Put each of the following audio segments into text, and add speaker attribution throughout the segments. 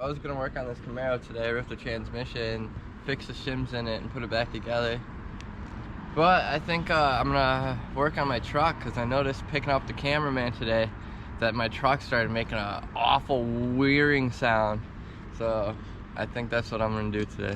Speaker 1: I was gonna work on this Camaro today, rip the transmission, fix the shims in it, and put it back together. But I think I'm gonna work on my truck because I noticed picking up the cameraman today that my truck started making an awful whirring sound. So I think that's what I'm gonna do today.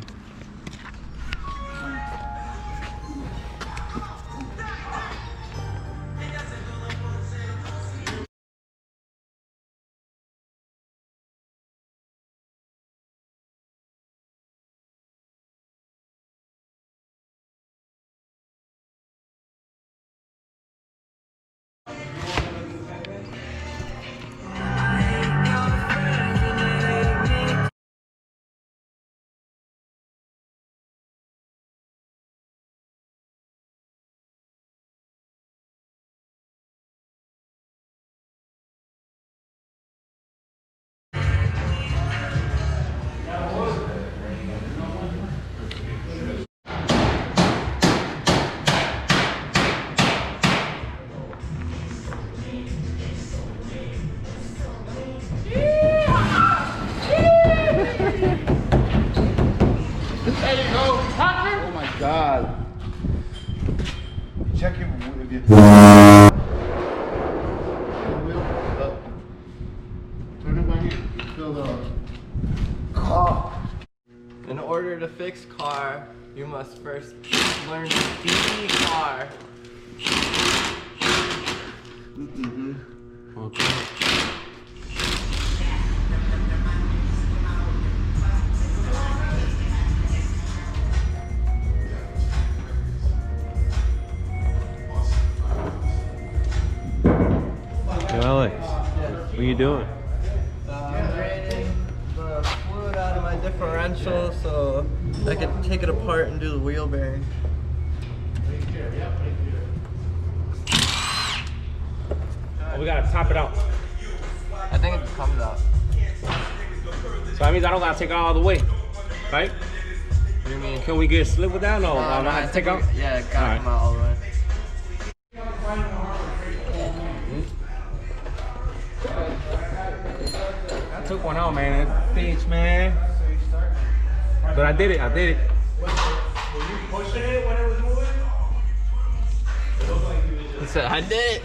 Speaker 2: Oh my God. Check your if you turn it back in. Fill the
Speaker 1: In order to fix car, you must first learn to be car.
Speaker 2: Okay.
Speaker 3: Alex, what are you doing?
Speaker 1: I'm draining the fluid out of my differential so I can take it apart and do the wheel bearing.
Speaker 3: Oh, we gotta top it out.
Speaker 1: I think it comes out.
Speaker 3: So that means I don't gotta take it all the way, right?
Speaker 1: What do you mean?
Speaker 3: Can we get a slip with that? No, I don't have to take out.
Speaker 1: Yeah, it gotta
Speaker 3: Alright.
Speaker 1: come out all the way.
Speaker 3: I took one out, man. That bitch, man. But I did it. I did it.
Speaker 1: He said, I did it.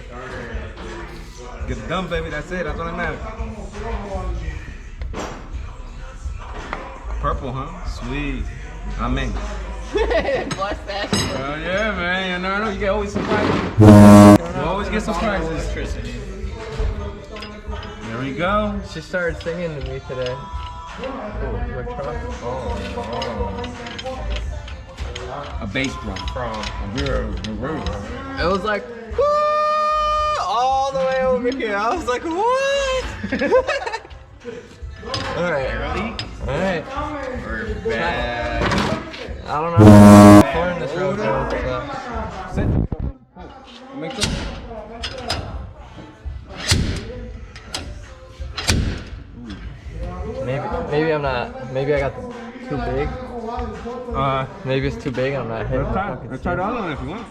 Speaker 3: Get it done, baby. That's it. That's all that matters. Purple, huh? Sweet. Amen.
Speaker 1: Bless that shit.
Speaker 3: Oh yeah, man. You never know. You get always surprises. You always get surprises. There we go.
Speaker 1: She started singing to me today. What truck?
Speaker 3: A bass drum from
Speaker 1: It was like, woo, all the way over here. I was like, what? Alright. Alright.
Speaker 3: We're back.
Speaker 1: I don't know how far in this road goes, but
Speaker 3: Sit. Make sure.
Speaker 1: maybe I'm not, maybe I got too big. Maybe it's too big, I'm not hitting the fucking
Speaker 3: Let's try the other one if you want.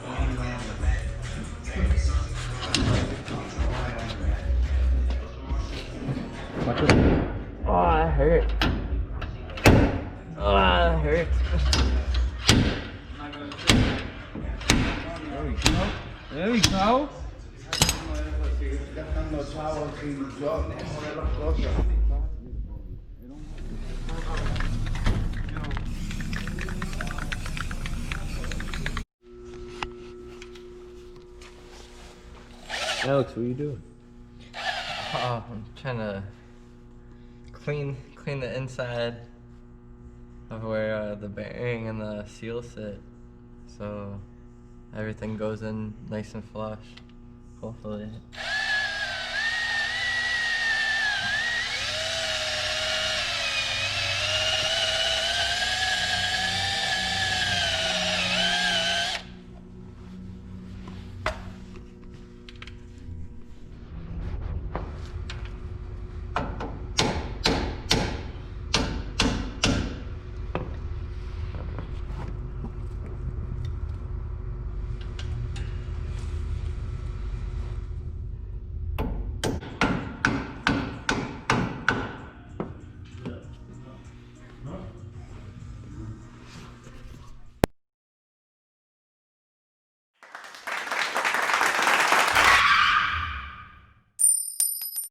Speaker 3: Watch this.
Speaker 1: Oh, that hurt. Oh, that hurts.
Speaker 3: There we go. There we go. Alex, what are you doing?
Speaker 1: Oh, I'm trying to clean the inside of where the bearing and the seal sit, so everything goes in nice and flush. Hopefully.